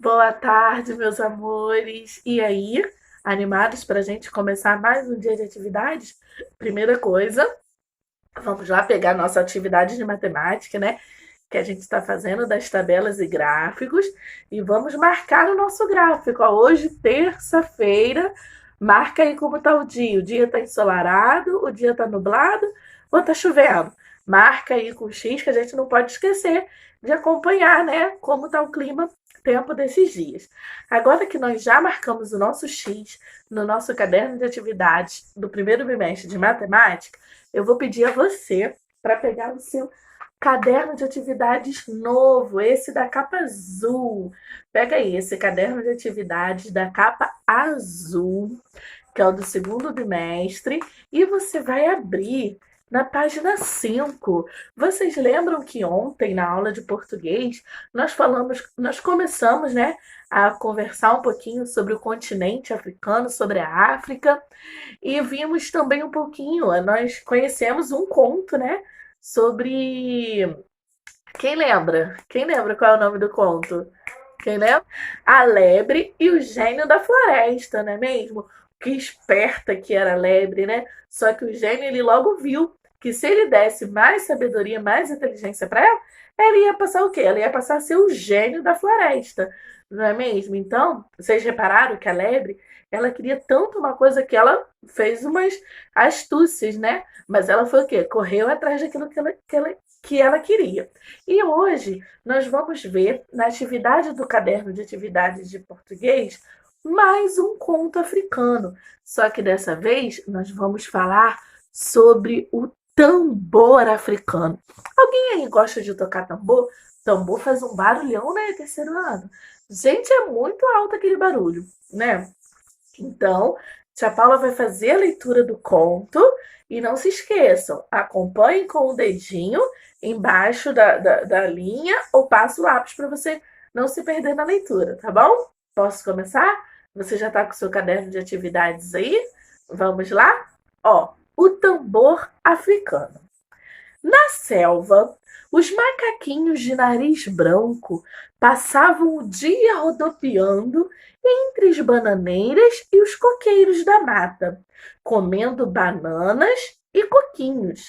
Boa tarde, meus amores. E aí, animados para a gente começar mais um dia de atividades? Primeira coisa, vamos lá pegar nossa atividade de matemática, né? Que a gente está fazendo das tabelas e gráficos e vamos marcar o nosso gráfico. Ó, hoje, terça-feira, marca aí como está o dia. O dia está ensolarado, o dia está nublado ou está chovendo. Marca aí com X que a gente não pode esquecer de acompanhar, né? Como está o clima, tempo desses dias. Agora que nós já marcamos o nosso X no nosso caderno de atividades do primeiro bimestre de matemática, eu vou pedir a você para pegar o seu caderno de atividades novo, esse da capa azul. Pega aí esse caderno de atividades da capa azul, que é o do segundo bimestre, e você vai abrir na página 5. Vocês lembram que ontem, na aula de português, nós começamos, né, a conversar um pouquinho sobre o continente africano, sobre a África, e vimos também um pouquinho, nós conhecemos um conto, né, sobre quem lembra? Quem lembra qual é o nome do conto? Quem lembra? A lebre e o gênio da floresta, não é mesmo? Que esperta que era a lebre, né? Só que o gênio ele logo viu que se ele desse mais sabedoria, mais inteligência para ela, ela ia passar o quê? Ela ia passar a ser o gênio da floresta, não é mesmo? Então, vocês repararam que a lebre, ela queria tanto uma coisa que ela fez umas astúcias, né? Mas ela foi o quê? Correu atrás daquilo que ela queria. E hoje nós vamos ver na atividade do caderno de atividades de português mais um conto africano. Só que dessa vez nós vamos falar sobre o tambor africano. Alguém aí gosta de tocar tambor? Tambor faz um barulhão, né, terceiro ano? Gente, é muito alto aquele barulho, né? Então, tia Paula vai fazer a leitura do conto e não se esqueçam, acompanhem com o dedinho embaixo da linha ou passe o lápis para você não se perder na leitura, tá bom? Posso começar? Você já está com o seu caderno de atividades aí? Vamos lá? Ó, o tambor africano. Na selva, os macaquinhos de nariz branco passavam o dia rodopiando entre as bananeiras e os coqueiros da mata, comendo bananas e coquinhos.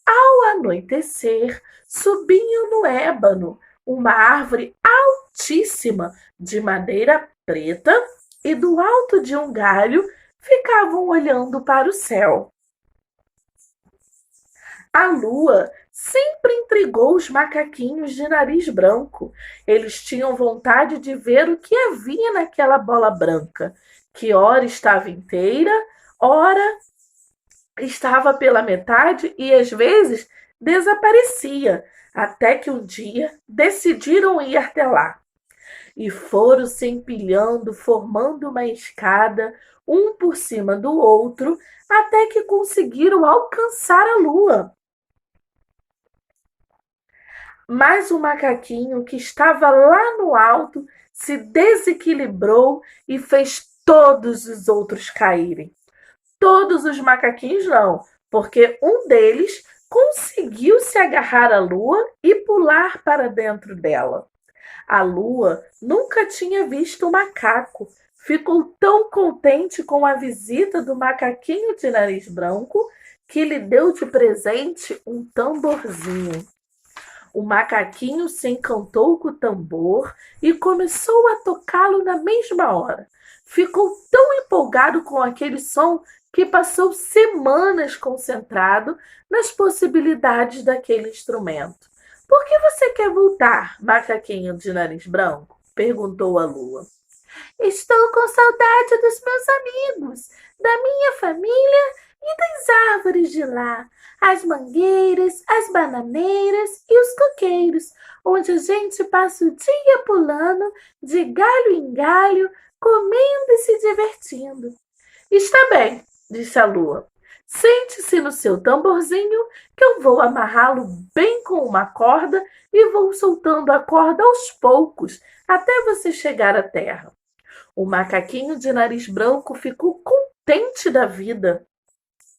Ao anoitecer, subiam no ébano, uma árvore altíssima de madeira preta, e do alto de um galho ficavam olhando para o céu. A lua sempre intrigou os macaquinhos de nariz branco. Eles tinham vontade de ver o que havia naquela bola branca, que ora estava inteira, ora estava pela metade e às vezes desaparecia, até que um dia decidiram ir até lá. E foram se empilhando, formando uma escada, um por cima do outro, até que conseguiram alcançar a lua. Mas o macaquinho que estava lá no alto se desequilibrou e fez todos os outros caírem. Todos os macaquinhos não, porque um deles conseguiu se agarrar à lua e pular para dentro dela. A lua nunca tinha visto um macaco. Ficou tão contente com a visita do macaquinho de nariz branco que lhe deu de presente um tamborzinho. O macaquinho se encantou com o tambor e começou a tocá-lo na mesma hora. Ficou tão empolgado com aquele som que passou semanas concentrado nas possibilidades daquele instrumento. Por que você quer voltar, macaquinho de nariz branco? Perguntou a lua. Estou com saudade dos meus amigos, da minha família e das árvores de lá, as mangueiras, as bananeiras e os coqueiros, onde a gente passa o dia pulando de galho em galho, comendo e se divertindo. Está bem, disse a lua. Sente-se no seu tamborzinho, que eu vou amarrá-lo bem com uma corda e vou soltando a corda aos poucos, até você chegar à terra. O macaquinho de nariz branco ficou contente da vida.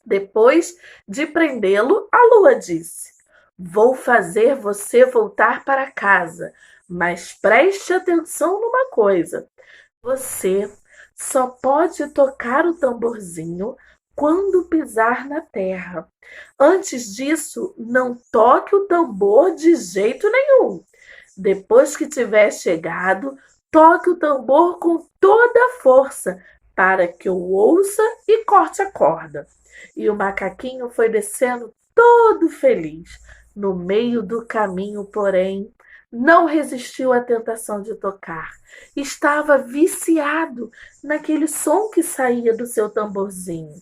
Depois de prendê-lo, a lua disse: Vou fazer você voltar para casa, Mas preste atenção numa coisa: você só pode tocar o tamborzinho quando pisar na terra. Antes disso, não toque o tambor de jeito nenhum. Depois que tiver chegado, toque o tambor com toda a força para que eu ouça e corte a corda. E o macaquinho foi descendo todo feliz. No meio do caminho, porém, não resistiu à tentação de tocar. Estava viciado naquele som que saía do seu tamborzinho.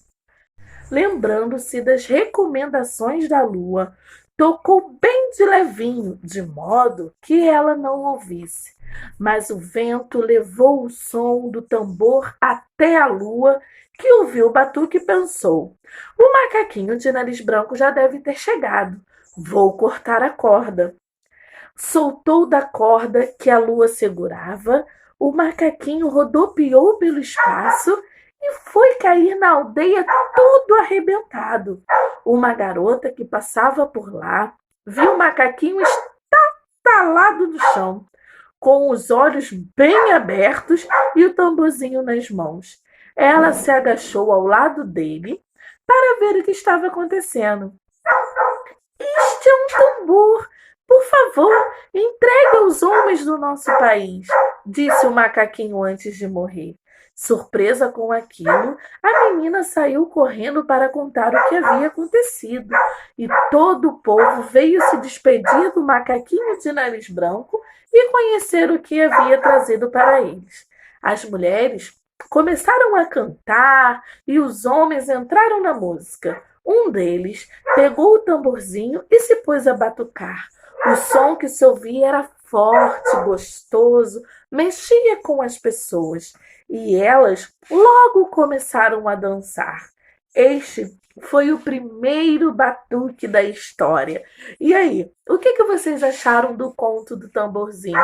Lembrando-se das recomendações da lua, tocou bem de levinho, de modo que ela não ouvisse. Mas o vento levou o som do tambor até a lua, que ouviu o batuque e pensou: o macaquinho de nariz branco já deve ter chegado. Vou cortar a corda. Soltou da corda que a lua segurava, o macaquinho rodopiou pelo espaço e foi cair na aldeia todo arrebentado. Uma garota que passava por lá viu o macaquinho estalado no chão, com os olhos bem abertos e o tamborzinho nas mãos. Ela se agachou ao lado dele para ver o que estava acontecendo. Este é um tambor. Por favor, entregue aos homens do nosso país, disse o macaquinho antes de morrer. Surpresa com aquilo, a menina saiu correndo para contar o que havia acontecido. E todo o povo veio se despedir do macaquinho de nariz branco e conhecer o que havia trazido para eles. As mulheres começaram a cantar e os homens entraram na música. Um deles pegou o tamborzinho e se pôs a batucar. O som que se ouvia era forte, gostoso, mexia com as pessoas e elas logo começaram a dançar. Este foi o primeiro batuque da história. E aí, o que vocês acharam do conto do tamborzinho?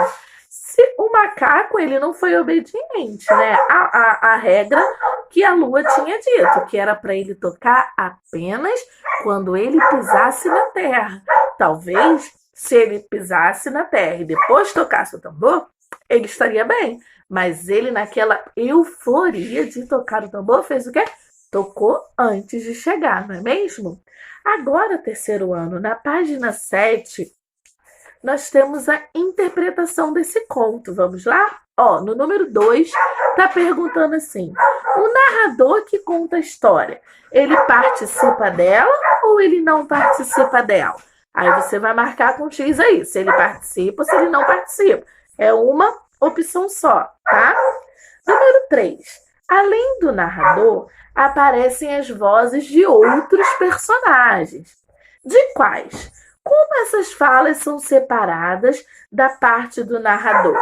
Se o macaco ele não foi obediente, né? A regra que a lua tinha dito, que era para ele tocar apenas quando ele pisasse na terra. Talvez, se ele pisasse na terra e depois tocasse o tambor, ele estaria bem. Mas ele, naquela euforia de tocar o tambor, fez o quê? Tocou antes de chegar, não é mesmo? Agora, terceiro ano, na página 7, nós temos a interpretação desse conto. Vamos lá? No número 2, está perguntando assim: o narrador que conta a história, ele participa dela ou ele não participa dela? Aí você vai marcar com X aí, se ele participa ou se ele não participa. É uma opção só, tá? Número 3. Além do narrador, aparecem as vozes de outros personagens. De quais? Como essas falas são separadas da parte do narrador?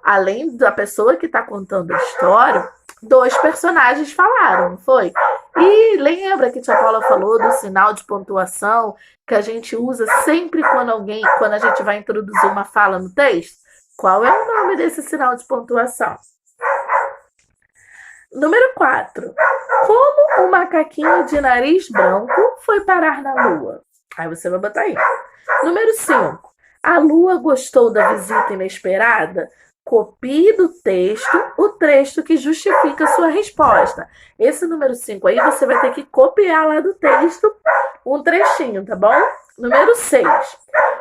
Além da pessoa que está contando a história, 2 personagens falaram, não foi? E lembra que a tia Paula falou do sinal de pontuação que a gente usa sempre quando a gente vai introduzir uma fala no texto? Qual é o nome desse sinal de pontuação? Número 4. Como o macaquinho de nariz branco foi parar na lua? Aí você vai botar aí. Número 5. A lua gostou da visita inesperada? Copie do texto o trecho que justifica a sua resposta. Esse número 5 aí você vai ter que copiar lá do texto um trechinho, tá bom? Número 6.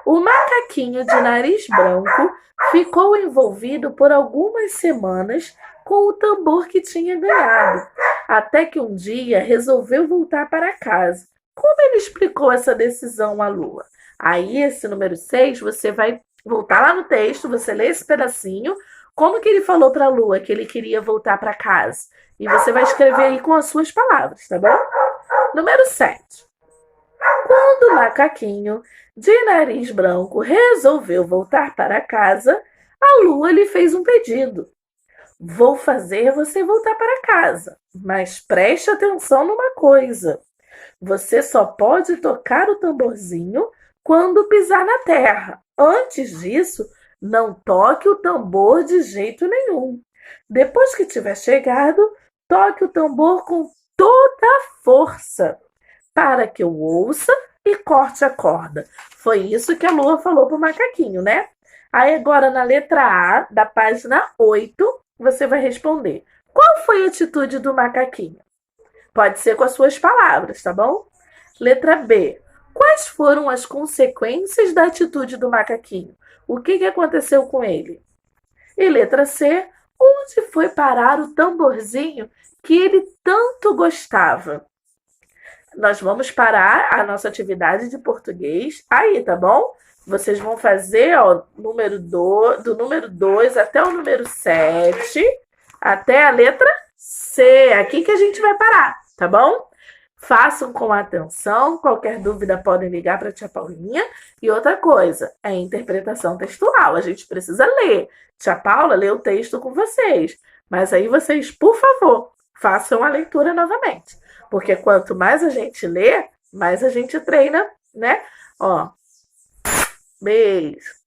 O macaquinho de nariz branco ficou envolvido por algumas semanas com o tambor que tinha ganhado, até que um dia resolveu voltar para casa. Como ele explicou essa decisão à lua? Aí, esse número 6, você vai voltar lá no texto, você lê esse pedacinho, como que ele falou para a lua que ele queria voltar para casa. E você vai escrever aí com as suas palavras, tá bom? Número 7. Quando o macaquinho de nariz branco resolveu voltar para casa, a lua lhe fez um pedido. Vou fazer você voltar para casa, mas preste atenção numa coisa. Você só pode tocar o tamborzinho quando pisar na terra. Antes disso, não toque o tambor de jeito nenhum. Depois que tiver chegado, toque o tambor com toda a força, para que eu ouça e corte a corda. Foi isso que a lua falou pro macaquinho, né? Aí agora na letra A, da página 8, você vai responder. Qual foi a atitude do macaquinho? Pode ser com as suas palavras, tá bom? Letra B. Quais foram as consequências da atitude do macaquinho? O que aconteceu com ele? E letra C. Onde foi parar o tamborzinho que ele tanto gostava? Nós vamos parar a nossa atividade de português aí, tá bom? Vocês vão fazer ó, do número 2 até o número 7, até a letra C. Aqui que a gente vai parar, tá bom? Façam com atenção. Qualquer dúvida podem ligar para a tia Paulinha. E outra coisa, é interpretação textual. A gente precisa ler. Tia Paula lê o texto com vocês. Mas aí vocês, por favor, façam a leitura novamente. Porque quanto mais a gente lê, mais a gente treina, né? Ó, beijo.